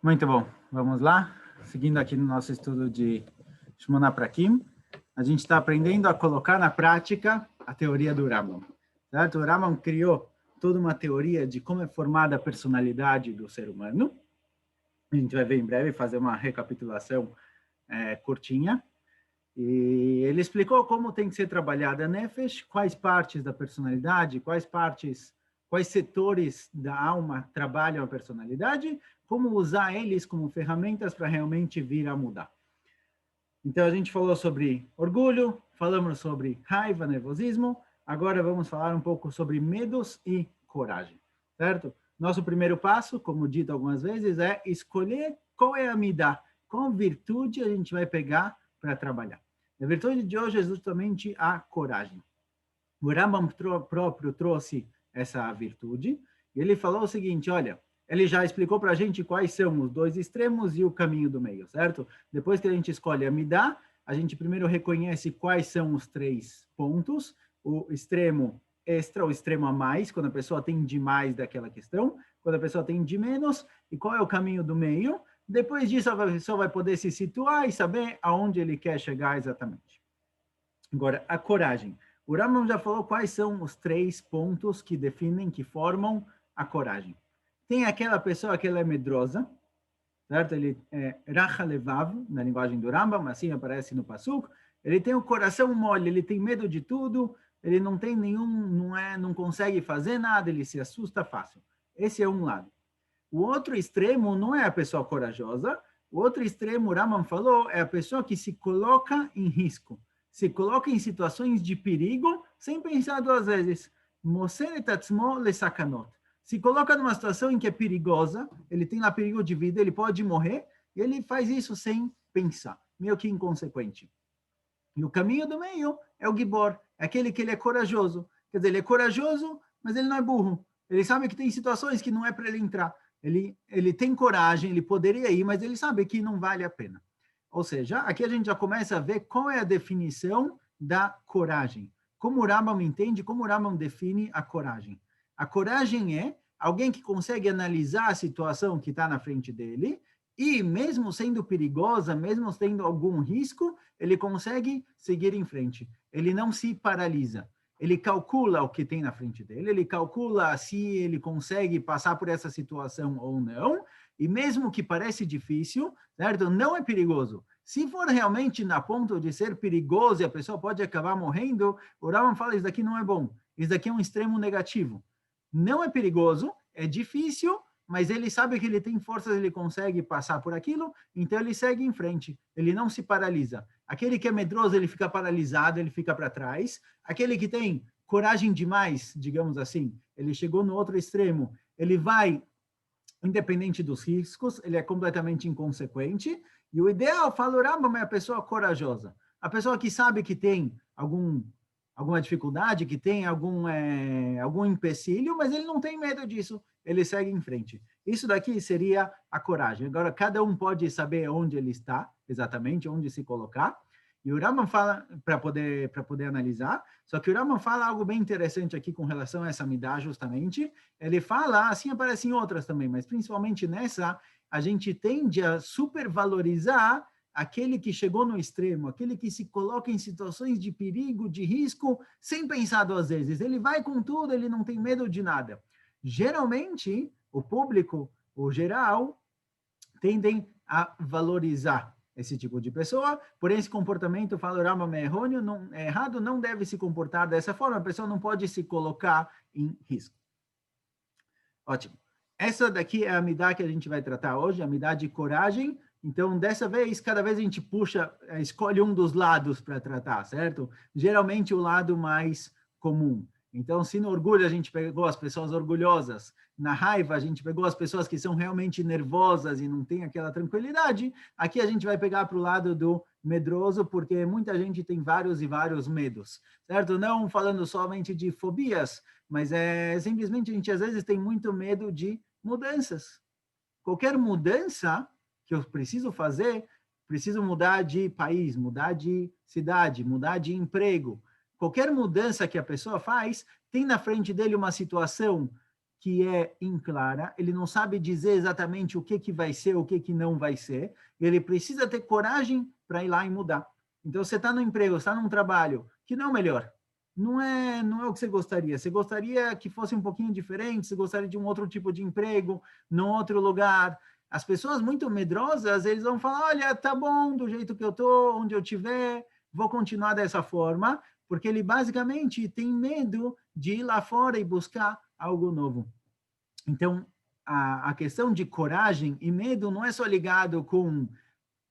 Muito bom, vamos lá. Seguindo aqui no nosso estudo de Shmona Prakim, a gente está aprendendo a colocar na prática a teoria do Rambam. Certo? O Rambam criou toda uma teoria de como é formada a personalidade do ser humano. A gente vai ver em breve, fazer uma recapitulação curtinha. E ele explicou como tem que ser trabalhada a Nefesh, quais partes da personalidade, quais setores da alma trabalham a personalidade, como usar eles como ferramentas para realmente vir a mudar. Então, a gente falou sobre orgulho, falamos sobre raiva, nervosismo, agora vamos falar um pouco sobre medos e coragem, certo? Nosso primeiro passo, como dito algumas vezes, é escolher qual é a midá, qual virtude a gente vai pegar para trabalhar. A virtude de hoje é justamente a coragem. O Rambam próprio trouxe essa virtude, e ele falou o seguinte, olha, ele já explicou para a gente quais são os dois extremos e o caminho do meio, certo? Depois que a gente escolhe a midá, a gente primeiro reconhece quais são os 3 pontos, o extremo extra, o extremo a mais, quando a pessoa tem de mais daquela questão, quando a pessoa tem de menos, e qual é o caminho do meio. Depois disso, a pessoa vai poder se situar e saber aonde ele quer chegar exatamente. Agora, a coragem. O Rambam já falou quais são os 3 pontos que definem, que formam a coragem. Tem aquela pessoa que ela é medrosa, certo? Ele é racha levav, na linguagem do Rambam, assim aparece no Pasuk. Ele tem o coração mole, ele tem medo de tudo, ele não tem nenhum, não consegue fazer nada, ele se assusta fácil. Esse é um lado. O outro extremo não é a pessoa corajosa, o outro extremo, o Rambam falou, é a pessoa que se coloca em risco, se coloca em situações de perigo, sem pensar 2 vezes. Moser et atzmo lesakanot. Se coloca numa situação em que é perigosa, ele tem lá perigo de vida, ele pode morrer, e ele faz isso sem pensar, meio que inconsequente. E o caminho do meio é o Gibor, é aquele que ele é corajoso. Quer dizer, ele é corajoso, mas ele não é burro. Ele sabe que tem situações que não é para ele entrar. Ele tem coragem, ele poderia ir, mas ele sabe que não vale a pena. Ou seja, aqui a gente já começa a ver qual é a definição da coragem. Como o Rambam entende, como o Rambam define a coragem. A coragem é alguém que consegue analisar a situação que está na frente dele e, mesmo sendo perigosa, mesmo tendo algum risco, ele consegue seguir em frente. Ele não se paralisa. Ele calcula o que tem na frente dele, ele calcula se ele consegue passar por essa situação ou não, e mesmo que parece difícil, certo? Não é perigoso. Se for realmente na ponto de ser perigoso e a pessoa pode acabar morrendo, o Rambam fala, isso daqui não é bom. Isso daqui é um extremo negativo. Não é perigoso, é difícil, mas ele sabe que ele tem forças, ele consegue passar por aquilo, então ele segue em frente, ele não se paralisa. Aquele que é medroso, ele fica paralisado, ele fica para trás. Aquele que tem coragem demais, digamos assim, ele chegou no outro extremo, ele vai, independente dos riscos, ele é completamente inconsequente. E o ideal, fala o Rambam, é a pessoa corajosa. A pessoa que sabe que tem alguma dificuldade, que tem algum empecilho, mas ele não tem medo disso, ele segue em frente. Isso daqui seria a coragem. Agora, cada um pode saber onde ele está, exatamente, onde se colocar, e o Rambam fala, para poder analisar, só que o Rambam fala algo bem interessante aqui com relação a essa midá, justamente. Ele fala, assim aparece em outras também, mas principalmente nessa, a gente tende a supervalorizar aquele que chegou no extremo, aquele que se coloca em situações de perigo, de risco, sem pensar 2 vezes. Ele vai com tudo, ele não tem medo de nada. Geralmente, o público, o geral, tendem a valorizar esse tipo de pessoa, porém esse comportamento, fala o Rambam, é errôneo, é errado, não deve se comportar dessa forma, a pessoa não pode se colocar em risco. Ótimo. Essa daqui é a midá que a gente vai tratar hoje, a midá de coragem. Então, dessa vez, cada vez a gente escolhe um dos lados para tratar, certo? Geralmente o lado mais comum. Então, se no orgulho a gente pegou as pessoas orgulhosas, na raiva a gente pegou as pessoas que são realmente nervosas e não tem aquela tranquilidade, aqui a gente vai pegar para o lado do medroso, porque muita gente tem vários e vários medos, certo? Não falando somente de fobias, mas simplesmente a gente às vezes tem muito medo de mudanças. Qualquer mudança que eu preciso fazer, preciso mudar de país, mudar de cidade, mudar de emprego. Qualquer mudança que a pessoa faz, tem na frente dele uma situação que é inclara, ele não sabe dizer exatamente o que vai ser, o que não vai ser, e ele precisa ter coragem para ir lá e mudar. Então, você está no emprego, está num trabalho que não é o melhor, não é o que você gostaria que fosse um pouquinho diferente, você gostaria de um outro tipo de emprego, num outro lugar. As pessoas muito medrosas, eles vão falar, olha, tá bom, do jeito que eu tô, onde eu estiver, vou continuar dessa forma, porque ele basicamente tem medo de ir lá fora e buscar algo novo. Então, a questão de coragem e medo não é só ligado com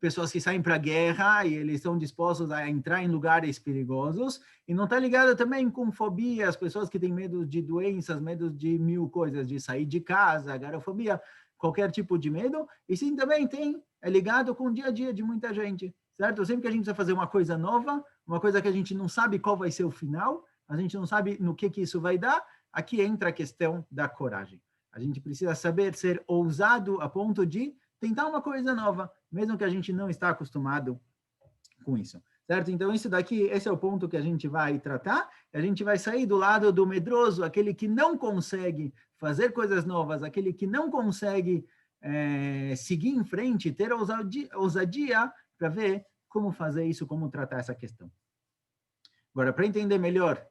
pessoas que saem para a guerra e eles estão dispostos a entrar em lugares perigosos, e não está ligado também com fobia, as pessoas que têm medo de doenças, medo de mil coisas, de sair de casa, agorafobia, qualquer tipo de medo, e sim também é ligado com o dia a dia de muita gente, certo? Sempre que a gente precisa fazer uma coisa nova, uma coisa que a gente não sabe qual vai ser o final, a gente não sabe no que isso vai dar, aqui entra a questão da coragem. A gente precisa saber ser ousado a ponto de tentar uma coisa nova, mesmo que a gente não está acostumado com isso, certo? Então, isso daqui, esse é o ponto que a gente vai tratar. A gente vai sair do lado do medroso, aquele que não consegue fazer coisas novas, aquele que não consegue seguir em frente, ter ousadia para ver como fazer isso, como tratar essa questão. Agora, para entender melhor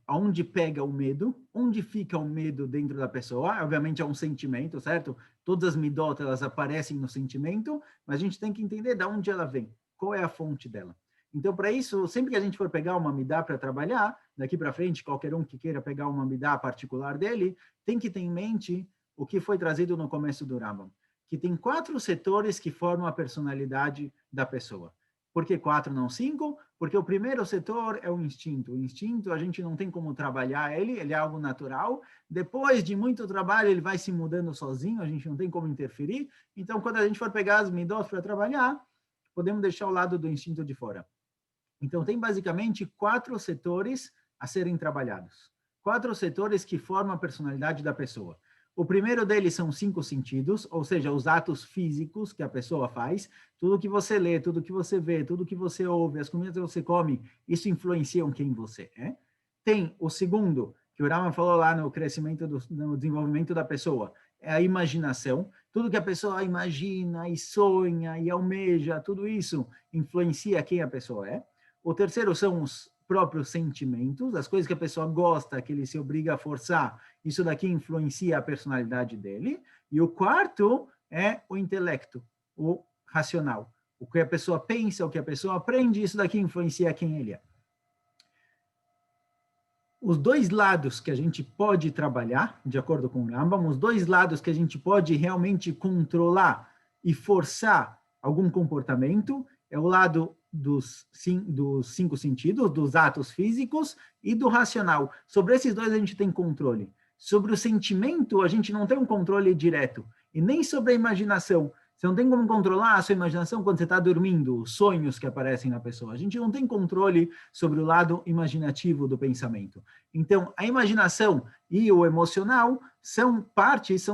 aonde pega o medo, onde fica o medo dentro da pessoa, obviamente é um sentimento, certo? Todas as midot, elas aparecem no sentimento, mas a gente tem que entender de onde ela vem, qual é a fonte dela. Então, para isso, sempre que a gente for pegar uma midá para trabalhar, daqui para frente, qualquer um que queira pegar uma midá particular dele, tem que ter em mente o que foi trazido no começo do Rambam, que tem 4 setores que formam a personalidade da pessoa. Por que 4, não 5? Porque o primeiro setor é o instinto. O instinto, a gente não tem como trabalhar ele é algo natural. Depois de muito trabalho, ele vai se mudando sozinho, a gente não tem como interferir. Então, quando a gente for pegar as midot para trabalhar, podemos deixar o lado do instinto de fora. Então, tem basicamente 4 setores a serem trabalhados. 4 setores que formam a personalidade da pessoa. O primeiro deles são 5 sentidos, ou seja, os atos físicos que a pessoa faz. Tudo que você lê, tudo que você vê, tudo que você ouve, as comidas que você come, isso influencia quem você é. Tem o segundo, que o Rama falou lá no crescimento, no desenvolvimento da pessoa, é a imaginação. Tudo que a pessoa imagina e sonha e almeja, tudo isso influencia quem a pessoa é. O terceiro são os próprios sentimentos, as coisas que a pessoa gosta, que ele se obriga a forçar, isso daqui influencia a personalidade dele. E o quarto é o intelecto, o racional. O que a pessoa pensa, o que a pessoa aprende, isso daqui influencia quem ele é. Os 2 lados que a gente pode trabalhar, de acordo com o Rambam, os 2 lados que a gente pode realmente controlar e forçar algum comportamento, é o lado dos 5 sentidos, dos atos físicos e do racional. Sobre esses 2 a gente tem controle. Sobre o sentimento, a gente não tem um controle direto. E nem sobre a imaginação. Você não tem como controlar a sua imaginação quando você está dormindo, os sonhos que aparecem na pessoa. A gente não tem controle sobre o lado imaginativo do pensamento. Então, a imaginação e o emocional são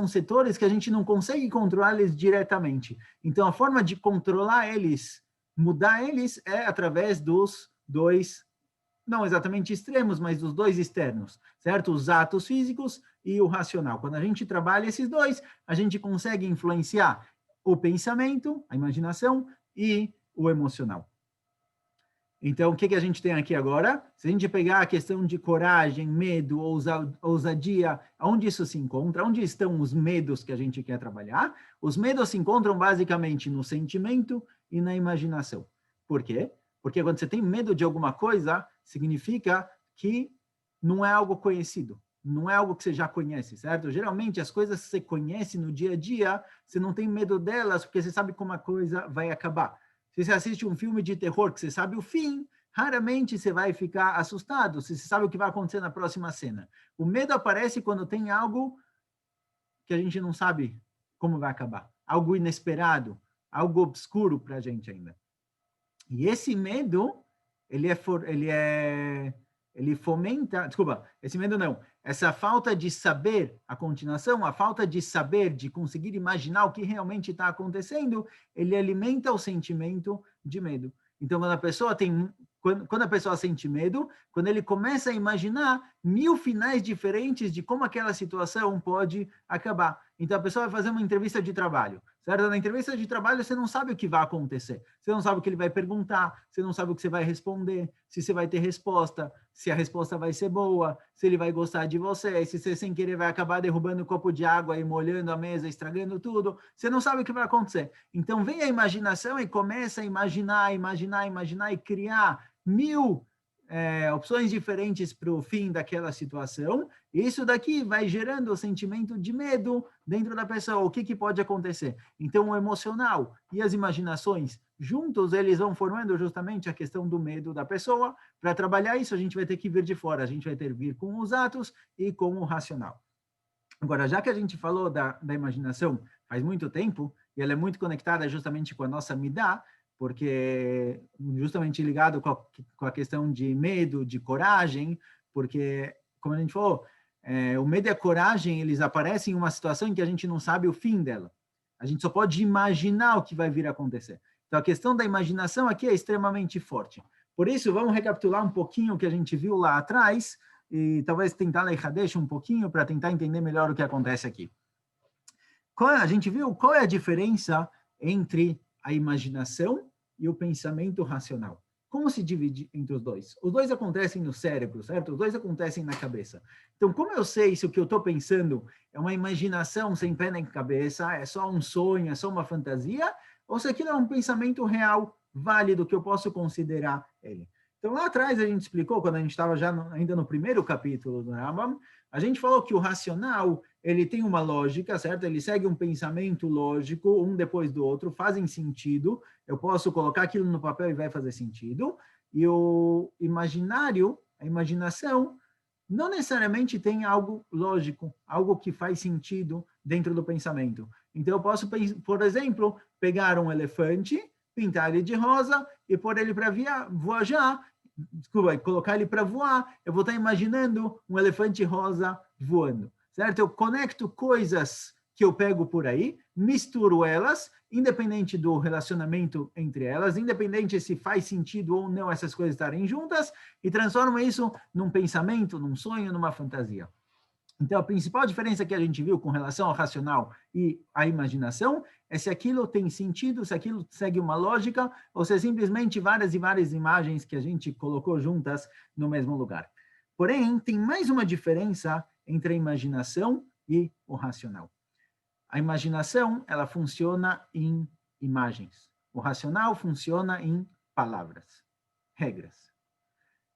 setores que a gente não consegue controlar eles diretamente. Então, a forma de controlar eles, mudar eles, é através dos 2, não exatamente extremos, mas dos 2 externos, certo? Os atos físicos e o racional. Quando a gente trabalha esses 2, a gente consegue influenciar o pensamento, a imaginação e o emocional. Então, o que a gente tem aqui agora? Se a gente pegar a questão de coragem, medo, ousadia, onde isso se encontra? Onde estão os medos que a gente quer trabalhar? Os medos se encontram basicamente no sentimento e na imaginação. Por quê? Porque quando você tem medo de alguma coisa, significa que não é algo conhecido. Não é algo que você já conhece, certo? Geralmente, as coisas que você conhece no dia a dia, você não tem medo delas, porque você sabe como a coisa vai acabar. Se você assiste um filme de terror que você sabe o fim, raramente você vai ficar assustado, se você sabe o que vai acontecer na próxima cena. O medo aparece quando tem algo que a gente não sabe como vai acabar. Algo inesperado, algo obscuro para a gente ainda. E esse medo, ele fomenta, desculpa, esse medo não, essa falta de saber a continuação, a falta de saber, de conseguir imaginar o que realmente está acontecendo, ele alimenta o sentimento de medo. Então, quando a pessoa tem quando a pessoa sente medo, quando ele começa a imaginar 1000 finais diferentes de como aquela situação pode acabar. Então, a pessoa vai fazer uma entrevista de trabalho, certo? Na entrevista de trabalho, você não sabe o que vai acontecer. Você não sabe o que ele vai perguntar, você não sabe o que você vai responder, se você vai ter resposta, se a resposta vai ser boa, se ele vai gostar de você, se você, sem querer, vai acabar derrubando um copo de água e molhando a mesa, estragando tudo. Você não sabe o que vai acontecer. Então, vem a imaginação e começa a imaginar e criar 1000 opções diferentes para o fim daquela situação. Isso daqui vai gerando o sentimento de medo dentro da pessoa. O que pode acontecer? Então, o emocional e as imaginações, juntos, eles vão formando justamente a questão do medo da pessoa. Para trabalhar isso, a gente vai ter que vir de fora. A gente vai ter que vir com os atos e com o racional. Agora, já que a gente falou da imaginação faz muito tempo, e ela é muito conectada justamente com a nossa midá, porque justamente ligado com a questão de medo, de coragem, porque, como a gente falou, o medo e a coragem, eles aparecem em uma situação em que a gente não sabe o fim dela. A gente só pode imaginar o que vai vir a acontecer. Então, a questão da imaginação aqui é extremamente forte. Por isso, vamos recapitular um pouquinho o que a gente viu lá atrás, e talvez tentar deixar um pouquinho para tentar entender melhor o que acontece aqui. A gente viu qual é a diferença entre a imaginação e o pensamento racional. Como se divide entre os dois? Os dois acontecem no cérebro, certo? Os dois acontecem na cabeça. Então, como eu sei se o que eu estou pensando é uma imaginação sem pé nem cabeça, é só um sonho, é só uma fantasia, ou se aquilo é um pensamento real, válido, que eu posso considerar ele? Então, lá atrás a gente explicou, quando a gente estava já ainda no primeiro capítulo do Rambam, a gente falou que o racional, ele tem uma lógica, certo? Ele segue um pensamento lógico, um depois do outro, fazem sentido. Eu posso colocar aquilo no papel e vai fazer sentido. E o imaginário, a imaginação, não necessariamente tem algo lógico, algo que faz sentido dentro do pensamento. Então, eu posso, por exemplo, pegar um elefante, pintar ele de rosa e pôr ele para viajar, colocar ele para voar, eu vou estar imaginando um elefante rosa voando, certo? Eu conecto coisas que eu pego por aí, misturo elas, independente do relacionamento entre elas, independente se faz sentido ou não essas coisas estarem juntas, e transformo isso num pensamento, num sonho, numa fantasia. Então, a principal diferença que a gente viu com relação ao racional e à imaginação é se aquilo tem sentido, se aquilo segue uma lógica, ou se é simplesmente várias e várias imagens que a gente colocou juntas no mesmo lugar. Porém, tem mais uma diferença entre a imaginação e o racional. A imaginação, ela funciona em imagens. O racional funciona em palavras, regras.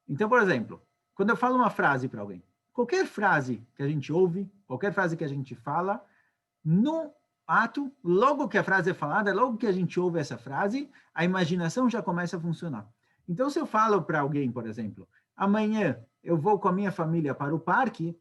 Então, por exemplo, quando eu falo uma frase para alguém, qualquer frase que a gente ouve, qualquer frase que a gente fala, no ato, logo que a frase é falada, logo que a gente ouve essa frase, a imaginação já começa a funcionar. Então, se eu falo para alguém, por exemplo, amanhã eu vou com a minha família para o parque,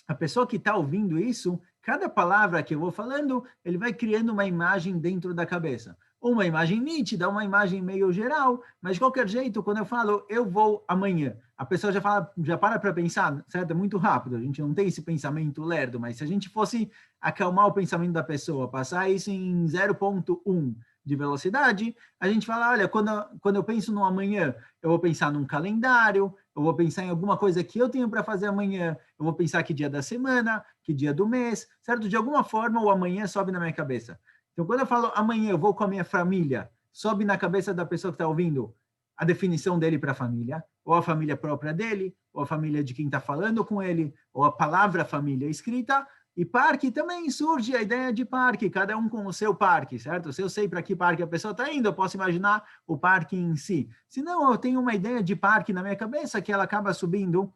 a pessoa que está ouvindo isso, cada palavra que eu vou falando, ele vai criando uma imagem dentro da cabeça. Uma imagem nítida, uma imagem meio geral, mas de qualquer jeito, quando eu falo, eu vou amanhã, a pessoa já para pensar, certo? É muito rápido, a gente não tem esse pensamento lerdo, mas se a gente fosse acalmar o pensamento da pessoa, passar isso em 0,1 de velocidade, a gente fala, olha, quando eu penso no amanhã, eu vou pensar num calendário, eu vou pensar em alguma coisa que eu tenho para fazer amanhã, eu vou pensar que dia da semana, que dia do mês, certo? De alguma forma, o amanhã sobe na minha cabeça. Então, quando eu falo amanhã eu vou com a minha família, sobe na cabeça da pessoa que está ouvindo a definição dele para a família, ou a família própria dele, ou a família de quem está falando com ele, ou a palavra família escrita. E parque também surge a ideia de parque, cada um com o seu parque, certo? Se eu sei para que parque a pessoa está indo, eu posso imaginar o parque em si. Se não, eu tenho uma ideia de parque na minha cabeça que ela acaba subindo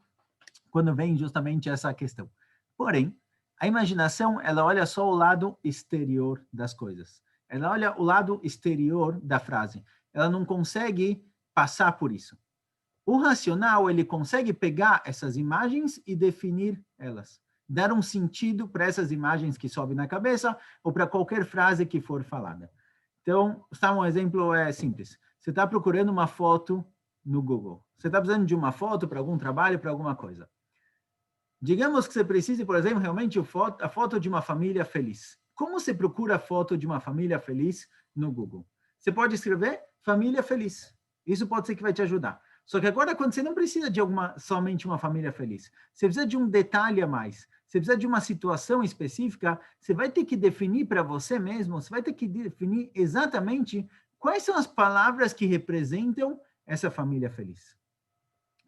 quando vem justamente essa questão. Porém, a imaginação, ela olha só o lado exterior das coisas. Ela olha o lado exterior da frase. Ela não consegue passar por isso. O racional, ele consegue pegar essas imagens e definir elas. Dar um sentido para essas imagens que sobem na cabeça ou para qualquer frase que for falada. Então, um exemplo simples. Você está procurando uma foto no Google. Você está precisando de uma foto para algum trabalho, para alguma coisa. Digamos que você precise, por exemplo, realmente a foto de uma família feliz. Como você procura a foto de uma família feliz no Google? Você pode escrever família feliz. Isso pode ser que vai te ajudar. Só que agora, quando você não precisa de somente uma família feliz, você precisa de um detalhe a mais, você precisa de uma situação específica, você vai ter que definir para você mesmo, você vai ter que definir exatamente quais são as palavras que representam essa família feliz.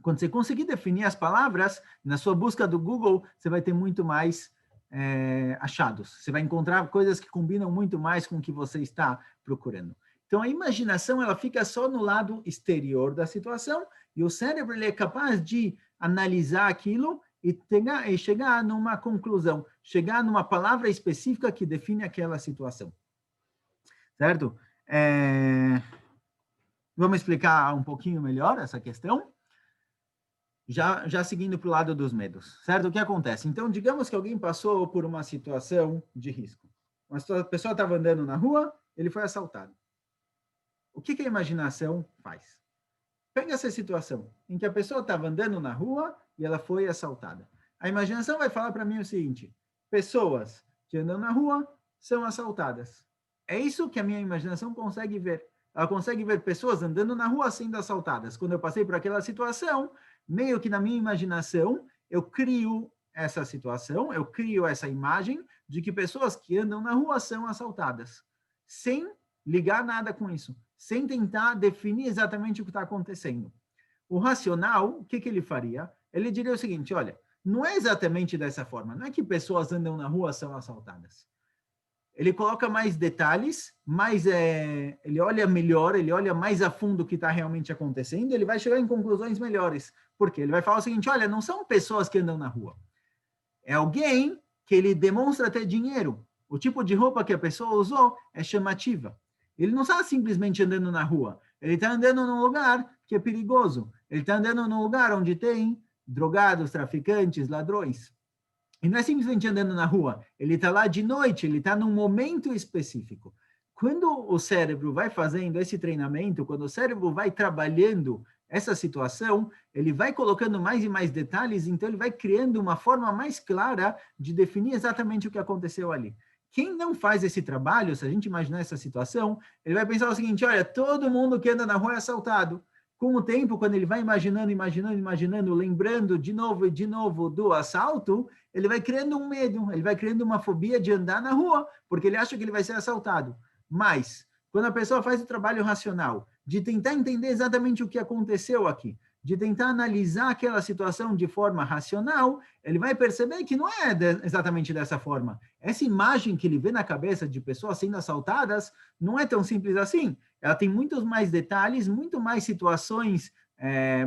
Quando você conseguir definir as palavras, na sua busca do Google, você vai ter muito mais achados. Você vai encontrar coisas que combinam muito mais com o que você está procurando. Então, a imaginação ela fica só no lado exterior da situação e o cérebro ele é capaz de analisar aquilo e chegar numa conclusão, chegar numa palavra específica que define aquela situação. Certo? Vamos explicar um pouquinho melhor essa questão? Já seguindo para o lado dos medos, certo? O que acontece? Então, digamos que alguém passou por uma situação de risco. Uma pessoa estava andando na rua, ele foi assaltado. O que a imaginação faz? Pega essa situação em que a pessoa estava andando na rua e ela foi assaltada. A imaginação vai falar para mim o seguinte: pessoas que andam na rua são assaltadas. É isso que a minha imaginação consegue ver. Ela consegue ver pessoas andando na rua sendo assaltadas. Quando eu passei por aquela situação, meio que na minha imaginação, eu crio essa situação, eu crio essa imagem de que pessoas que andam na rua são assaltadas, sem ligar nada com isso, sem tentar definir exatamente o que está acontecendo. O racional, o que ele faria? Ele diria o seguinte: olha, não é exatamente dessa forma, não é que pessoas andam na rua são assaltadas. Ele coloca mais detalhes, ele olha melhor, ele olha mais a fundo o que está realmente acontecendo, ele vai chegar em conclusões melhores. Por quê? Ele vai falar o seguinte: olha, não são pessoas que andam na rua. É alguém que ele demonstra ter dinheiro. O tipo de roupa que a pessoa usou é chamativa. Ele não está simplesmente andando na rua. Ele está andando num lugar que é perigoso. Ele está andando num lugar onde tem drogados, traficantes, ladrões. E não é simplesmente andando na rua. Ele está lá de noite, ele está num momento específico. Quando o cérebro vai fazendo esse treinamento, quando o cérebro vai trabalhando essa situação, ele vai colocando mais e mais detalhes, então ele vai criando uma forma mais clara de definir exatamente o que aconteceu ali. Quem não faz esse trabalho, se a gente imaginar essa situação, ele vai pensar o seguinte: olha, todo mundo que anda na rua é assaltado. Com o tempo, quando ele vai imaginando, lembrando de novo e de novo do assalto, ele vai criando um medo, ele vai criando uma fobia de andar na rua, porque ele acha que ele vai ser assaltado. Mas, quando a pessoa faz o trabalho racional, de tentar entender exatamente o que aconteceu aqui, de tentar analisar aquela situação de forma racional, ele vai perceber que não é exatamente dessa forma. Essa imagem que ele vê na cabeça de pessoas sendo assaltadas não é tão simples assim. Ela tem muitos mais detalhes, muito mais situações,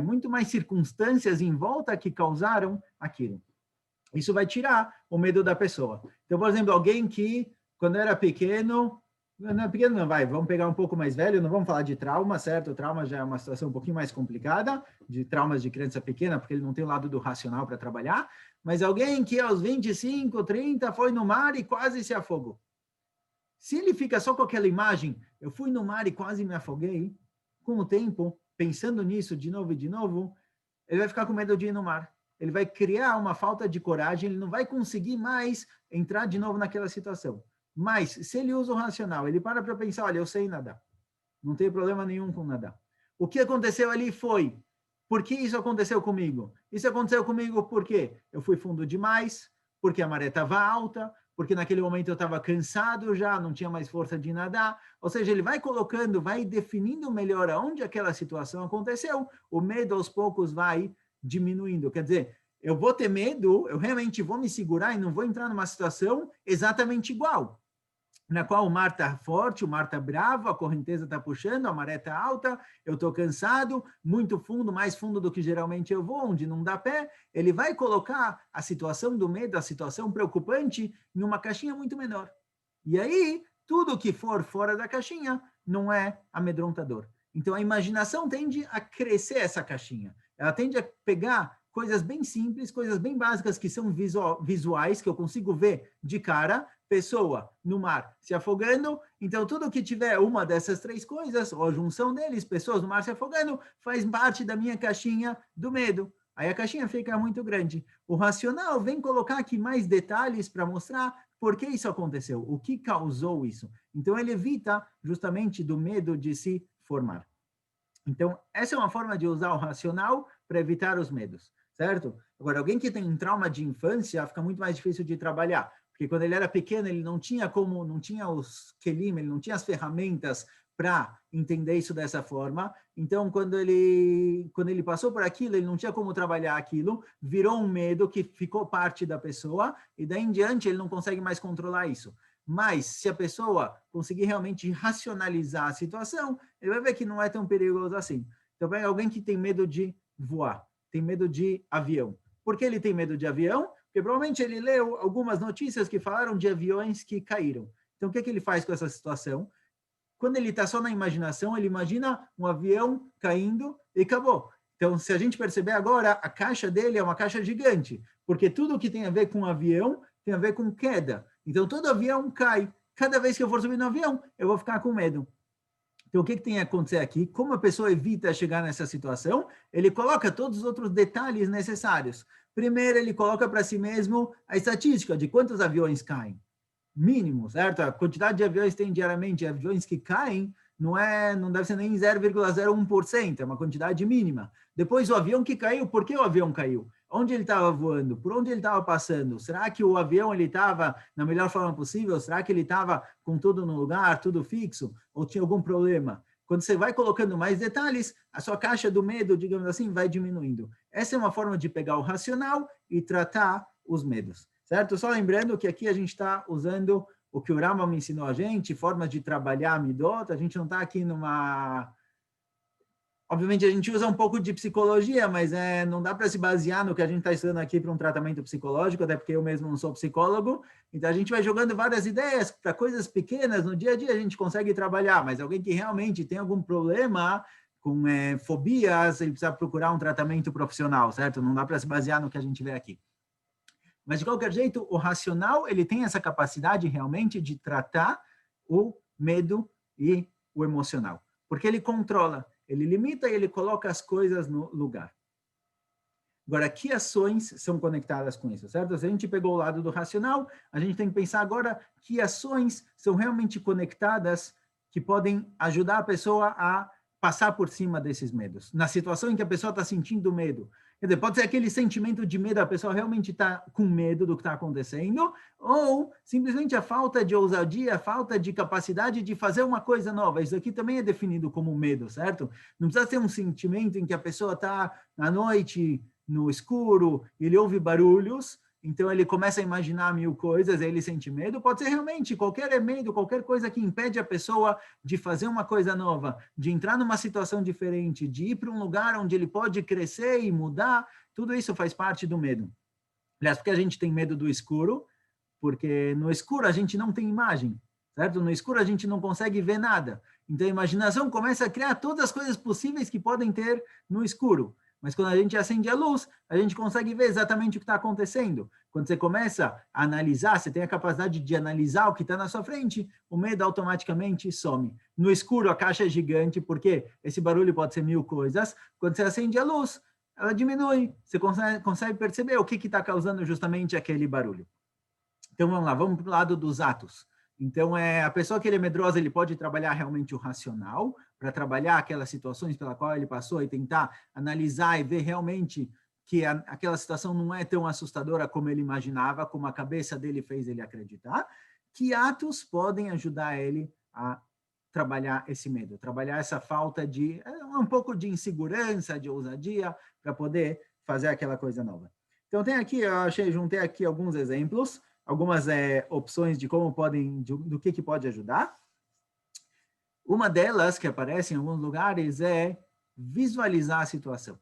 muito mais circunstâncias em volta que causaram aquilo. Isso vai tirar o medo da pessoa. Então, por exemplo, alguém que, quando era pequeno, não é pequeno, não, vamos pegar um pouco mais velho, não vamos falar de trauma, certo? O trauma já é uma situação um pouquinho mais complicada, de traumas de criança pequena, porque ele não tem o lado do racional para trabalhar, mas alguém que aos 25, 30 foi no mar e quase se afogou. Se ele fica só com aquela imagem, eu fui no mar e quase me afoguei, com o tempo, pensando nisso de novo e de novo, ele vai ficar com medo de ir no mar. Ele vai criar uma falta de coragem, ele não vai conseguir mais entrar de novo naquela situação. Mas, se ele usa o racional, ele para pensar: olha, eu sei nadar. Não tem problema nenhum com nadar. O que aconteceu ali foi: por que isso aconteceu comigo? Isso aconteceu comigo porque eu fui fundo demais, porque a maré estava alta, porque naquele momento eu estava cansado já, não tinha mais força de nadar. Ou seja, ele vai colocando, vai definindo melhor aonde aquela situação aconteceu, o medo aos poucos vai diminuindo. Quer dizer, eu vou ter medo, eu realmente vou me segurar e não vou entrar numa situação exatamente igual, na qual o mar está forte, o mar está bravo, a correnteza está puxando, a maré está alta, eu estou cansado, muito fundo, mais fundo do que geralmente eu vou, onde não dá pé. Ele vai colocar a situação do medo, a situação preocupante, em uma caixinha muito menor. E aí, tudo que for fora da caixinha não é amedrontador. Então, a imaginação tende a crescer essa caixinha. Ela tende a pegar coisas bem simples, coisas bem básicas que são visuais, que eu consigo ver de cara, pessoa no mar se afogando, então tudo que tiver uma dessas três coisas, ou a junção deles, pessoas no mar se afogando, faz parte da minha caixinha do medo. Aí a caixinha fica muito grande. O racional vem colocar aqui mais detalhes para mostrar por que isso aconteceu, o que causou isso. Então ele evita justamente do medo de se formar. Então, essa é uma forma de usar o racional para evitar os medos, certo? Agora, alguém que tem um trauma de infância fica muito mais difícil de trabalhar, porque quando ele era pequeno, ele não tinha não tinha os kelim, ele não tinha as ferramentas para entender isso dessa forma. Então, quando ele passou por aquilo, ele não tinha como trabalhar aquilo, virou um medo que ficou parte da pessoa, e daí em diante ele não consegue mais controlar isso. Mas, se a pessoa conseguir realmente racionalizar a situação, ele vai ver que não é tão perigoso assim. Então, pega alguém que tem medo de voar, tem medo de avião. Por que ele tem medo de avião? Porque provavelmente ele leu algumas notícias que falaram de aviões que caíram. Então, o que ele faz com essa situação? Quando ele está só na imaginação, ele imagina um avião caindo e acabou. Então, se a gente perceber agora, a caixa dele é uma caixa gigante, porque tudo que tem a ver com avião tem a ver com queda. Então, todo avião cai. Cada vez que eu for subir no avião, eu vou ficar com medo. Então, o que tem a acontecer aqui? Como a pessoa evita chegar nessa situação? Ele coloca todos os outros detalhes necessários. Primeiro, ele coloca para si mesmo a estatística de quantos aviões caem. Mínimo, certo? A quantidade de aviões que tem diariamente, aviões que caem, não deve ser nem 0,01%, é uma quantidade mínima. Depois, o avião que caiu, por que o avião caiu? Onde ele estava voando? Por onde ele estava passando? Será que o avião ele estava na melhor forma possível? Será que ele estava com tudo no lugar, tudo fixo? Ou tinha algum problema? Quando você vai colocando mais detalhes, a sua caixa do medo, digamos assim, vai diminuindo. Essa é uma forma de pegar o racional e tratar os medos, certo? Só lembrando que aqui a gente está usando o que o Rambam ensinou a gente, formas de trabalhar a midot, a gente não está aqui numa... Obviamente a gente usa um pouco de psicologia, mas não dá para se basear no que a gente está estudando aqui para um tratamento psicológico, até porque eu mesmo não sou psicólogo. Então a gente vai jogando várias ideias para coisas pequenas, no dia a dia a gente consegue trabalhar, mas alguém que realmente tem algum problema com fobias, ele precisa procurar um tratamento profissional, certo? Não dá para se basear no que a gente vê aqui. Mas, de qualquer jeito, o racional ele tem essa capacidade realmente de tratar o medo e o emocional. Porque ele controla, ele limita e ele coloca as coisas no lugar. Agora, que ações são conectadas com isso, certo? Se a gente pegou o lado do racional, a gente tem que pensar agora que ações são realmente conectadas que podem ajudar a pessoa a passar por cima desses medos. Na situação em que a pessoa está sentindo medo. Quer dizer, pode ser aquele sentimento de medo, a pessoa realmente está com medo do que está acontecendo, ou simplesmente a falta de ousadia, a falta de capacidade de fazer uma coisa nova. Isso aqui também é definido como medo, certo? Não precisa ser um sentimento em que a pessoa está à noite, no escuro, ele ouve barulhos, então ele começa a imaginar mil coisas, aí ele sente medo. Pode ser realmente qualquer medo, qualquer coisa que impede a pessoa de fazer uma coisa nova, de entrar numa situação diferente, de ir para um lugar onde ele pode crescer e mudar. Tudo isso faz parte do medo. Aliás, porque a gente tem medo do escuro? Porque no escuro a gente não tem imagem, certo? No escuro a gente não consegue ver nada. Então a imaginação começa a criar todas as coisas possíveis que podem ter no escuro. Mas quando a gente acende a luz, a gente consegue ver exatamente o que está acontecendo. Quando você começa a analisar, você tem a capacidade de analisar o que está na sua frente, o medo automaticamente some. No escuro, a caixa é gigante, porque esse barulho pode ser mil coisas. Quando você acende a luz, ela diminui. Você consegue perceber o que está causando justamente aquele barulho. Então, vamos lá, vamos para o lado dos atos. Então, a pessoa que ele é medrosa, ele pode trabalhar realmente o racional, para trabalhar aquelas situações pela qual ele passou e tentar analisar e ver realmente que aquela situação não é tão assustadora como ele imaginava, como a cabeça dele fez ele acreditar. Que atos podem ajudar ele a trabalhar esse medo, trabalhar essa falta de, um pouco de insegurança, de ousadia, para poder fazer aquela coisa nova. Então, tem aqui, juntei aqui alguns exemplos, algumas opções de como podem, do que pode ajudar. Uma delas que aparece em alguns lugares é visualizar a situação.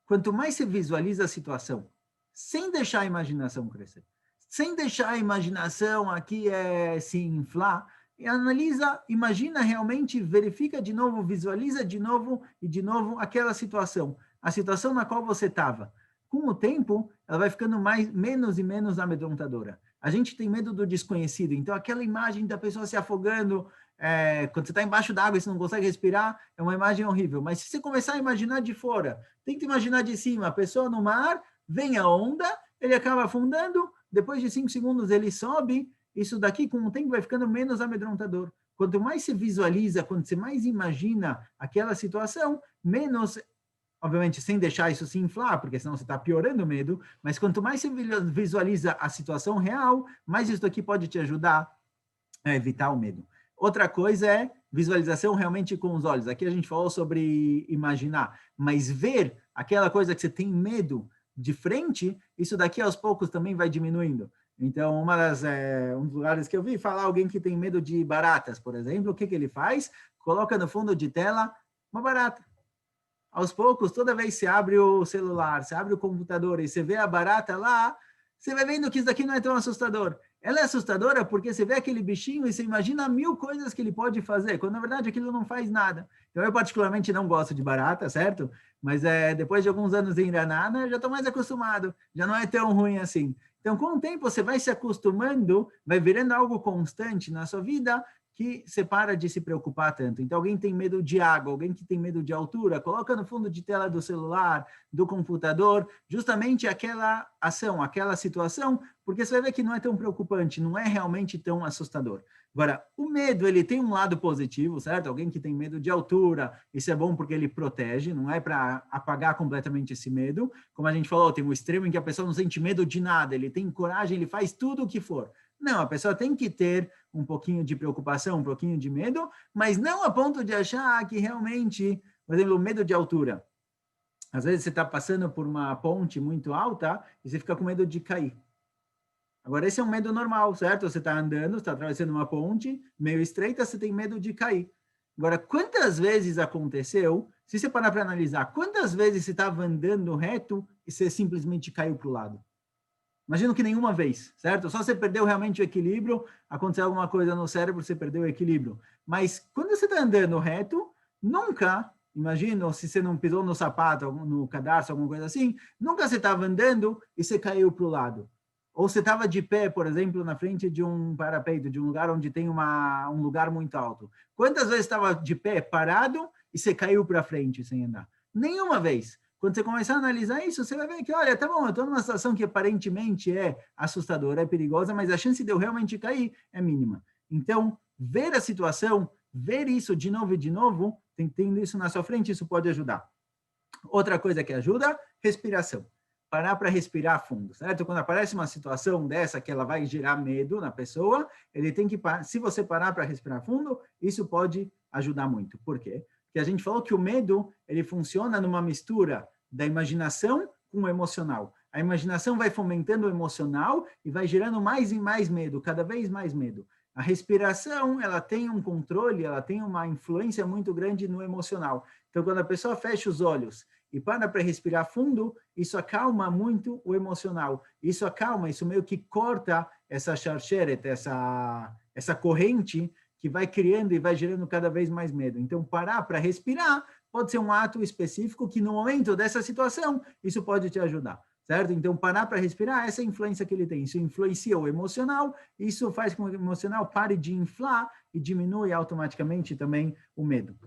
Quanto mais você visualiza a situação, sem deixar a imaginação crescer, sem deixar a imaginação aqui se inflar, e analisa, imagina realmente, verifica de novo, visualiza de novo e de novo aquela situação, a situação na qual você estava. Com o tempo, ela vai ficando menos e menos amedrontadora. A gente tem medo do desconhecido, então aquela imagem da pessoa se afogando, quando você está embaixo d'água e você não consegue respirar, é uma imagem horrível. Mas se você começar a imaginar de fora, tenta imaginar de cima, a pessoa no mar, vem a onda, ele acaba afundando, depois de 5 segundos ele sobe, isso daqui com o tempo vai ficando menos amedrontador. quanto mais você visualiza, quanto você mais imagina aquela situação, menos, obviamente, sem deixar isso se inflar, porque senão você está piorando o medo, mas quanto mais você visualiza a situação real, mais isso aqui pode te ajudar a evitar o medo. Outra coisa é visualização realmente com os olhos. Aqui a gente falou sobre imaginar, mas ver aquela coisa que você tem medo de frente, isso daqui aos poucos também vai diminuindo. Então, um dos lugares que eu vi, falar alguém que tem medo de baratas, por exemplo, o que ele faz? Coloca no fundo de tela uma barata. Aos poucos, toda vez que você abre o celular, você abre o computador e você vê a barata lá, você vai vendo que isso daqui não é tão assustador. Ela é assustadora porque você vê aquele bichinho e você imagina 1000 coisas que ele pode fazer, quando na verdade aquilo não faz nada. Então, eu particularmente não gosto de barata, certo? Mas depois de alguns anos em Granada, já estou mais acostumado, já não é tão ruim assim. Então, com o tempo, você vai se acostumando, vai virando algo constante na sua vida, que você para de se preocupar tanto. Então, alguém tem medo de água, alguém que tem medo de altura, coloca no fundo de tela do celular, do computador, justamente aquela ação, aquela situação, porque você vai ver que não é tão preocupante, não é realmente tão assustador. Agora, o medo, ele tem um lado positivo, certo? Alguém que tem medo de altura, isso é bom porque ele protege, não é para apagar completamente esse medo. Como a gente falou, tem um extremo em que a pessoa não sente medo de nada, ele tem coragem, ele faz tudo o que for. Não, a pessoa tem que ter um pouquinho de preocupação, um pouquinho de medo, mas não a ponto de achar que realmente, por exemplo, o medo de altura. Às vezes você está passando por uma ponte muito alta e você fica com medo de cair. Agora, esse é um medo normal, certo? Você está andando, está atravessando uma ponte meio estreita, você tem medo de cair. Agora, quantas vezes aconteceu, se você parar para analisar, quantas vezes você estava andando reto e você simplesmente caiu para o lado? Imagino que nenhuma vez, certo? Só você perdeu realmente o equilíbrio, aconteceu alguma coisa no cérebro, você perdeu o equilíbrio. Mas quando você está andando reto, nunca, imagino, se você não pisou no sapato, no cadarço, alguma coisa assim, nunca você estava andando e você caiu para o lado. Ou você estava de pé, por exemplo, na frente de um parapeito, de um lugar onde tem um lugar muito alto. Quantas vezes estava de pé, parado, e você caiu para frente sem andar? Nenhuma vez. Quando você começar a analisar isso, você vai ver que, olha, tá bom, eu estou numa situação que aparentemente é assustadora, é perigosa, mas a chance de eu realmente cair é mínima. Então, ver a situação, ver isso de novo, tendo isso na sua frente, isso pode ajudar. Outra coisa que ajuda, respiração. Parar para respirar fundo, certo? Quando aparece uma situação dessa que ela vai gerar medo na pessoa, ele tem que, se você parar para respirar fundo, isso pode ajudar muito. Por quê? Porque a gente falou que o medo, ele funciona numa mistura da imaginação com o emocional. A imaginação vai fomentando o emocional e vai gerando mais e mais medo, cada vez mais medo. A respiração, ela tem um controle, ela tem uma influência muito grande no emocional. Então, quando a pessoa fecha os olhos e para respirar fundo, isso acalma muito o emocional. Isso acalma, isso meio que corta essa charcheret, essa corrente que vai criando e vai gerando cada vez mais medo. Então, parar para respirar pode ser um ato específico que, no momento dessa situação, isso pode te ajudar, certo? Então, parar para respirar, essa é a influência que ele tem. Isso influencia o emocional, isso faz com que o emocional pare de inflar e diminui automaticamente também o medo.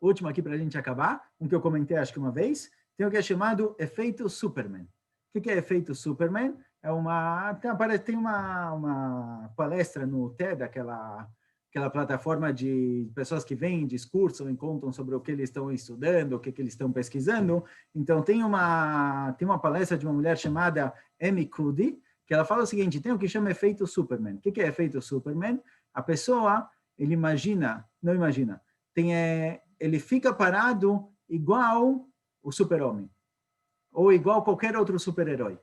Último aqui para a gente acabar, um que eu comentei acho que uma vez, tem o que é chamado efeito Superman. O que é efeito Superman? Tem uma palestra no TED, aquela plataforma de pessoas que vêm, discursam e contam sobre o que eles estão estudando, o que eles estão pesquisando. Então, tem uma palestra de uma mulher chamada Amy Cuddy, que ela fala o seguinte, tem o que chama efeito Superman. O que é efeito Superman? A pessoa, ele fica parado igual o super-homem, ou igual qualquer outro super-herói.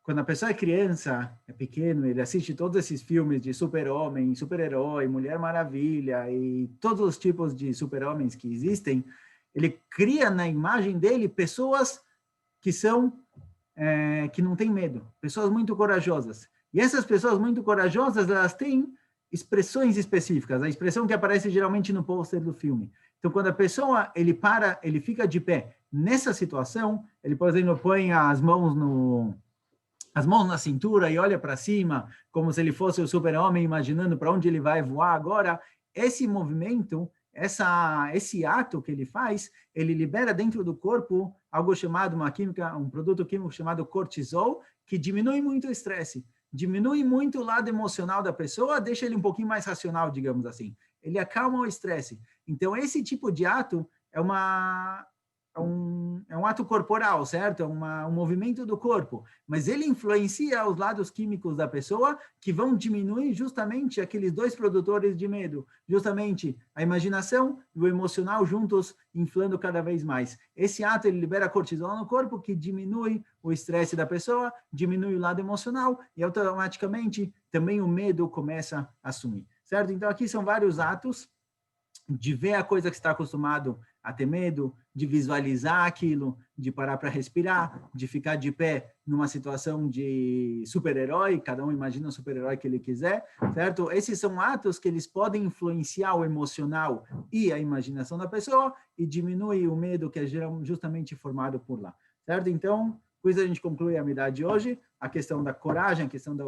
Quando a pessoa é criança, é pequeno, ele assiste todos esses filmes de super-homem, super-herói, Mulher Maravilha e todos os tipos de super-homens que existem, ele cria na imagem dele pessoas que não têm medo, pessoas muito corajosas. E essas pessoas muito corajosas, elas têm expressões específicas, a expressão que aparece geralmente no pôster do filme. Então, quando a pessoa, ele fica de pé nessa situação, ele, por exemplo, põe as mãos na cintura e olha para cima, como se ele fosse o super-homem, imaginando para onde ele vai voar agora. Esse movimento, esse ato que ele faz, ele libera dentro do corpo algo chamado, um produto químico chamado cortisol, que diminui muito o estresse. diminui muito o lado emocional da pessoa, deixa ele um pouquinho mais racional, digamos assim. Ele acalma o estresse. Então, esse tipo de ato é um ato corporal, certo? É um movimento do corpo, mas ele influencia os lados químicos da pessoa que vão diminuir justamente aqueles dois produtores de medo, justamente a imaginação e o emocional juntos inflando cada vez mais. Esse ato ele libera cortisol no corpo que diminui o estresse da pessoa, diminui o lado emocional e automaticamente também o medo começa a sumir, certo? Então aqui são vários atos de ver a coisa que está acostumado a ter medo, de visualizar aquilo, de parar para respirar, de ficar de pé numa situação de super-herói, cada um imagina o super-herói que ele quiser, certo? Esses são atos que eles podem influenciar o emocional e a imaginação da pessoa e diminuir o medo que é justamente formado por lá, certo? Então, com isso a gente conclui a amizade de hoje, a questão da coragem, a questão da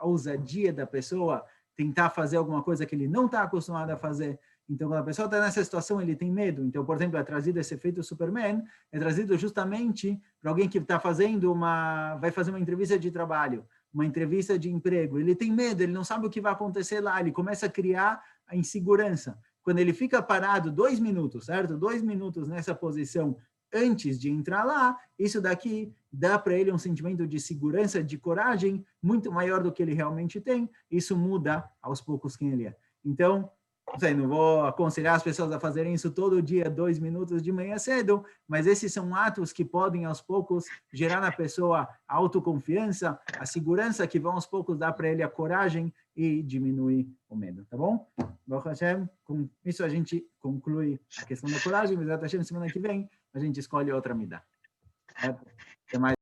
ousadia da pessoa, tentar fazer alguma coisa que ele não está acostumado a fazer. Então, quando a pessoa está nessa situação, ele tem medo. Então, por exemplo, é trazido esse efeito Superman, é trazido justamente para alguém que está vai fazer uma entrevista de trabalho, uma entrevista de emprego. Ele tem medo, ele não sabe o que vai acontecer lá, ele começa a criar a insegurança. Quando ele fica parado 2 minutos, certo? 2 minutos nessa posição antes de entrar lá, isso daqui dá para ele um sentimento de segurança, de coragem, muito maior do que ele realmente tem. Isso muda aos poucos quem ele é. Então, não vou aconselhar as pessoas a fazerem isso todo dia, 2 minutos de manhã cedo, mas esses são atos que podem, aos poucos, gerar na pessoa a autoconfiança, a segurança que vão, aos poucos, dar para ele a coragem e diminuir o medo, tá bom? Baruch Hashem, com isso a gente conclui a questão da coragem, mas semana que vem a gente escolhe outra midá. Até mais.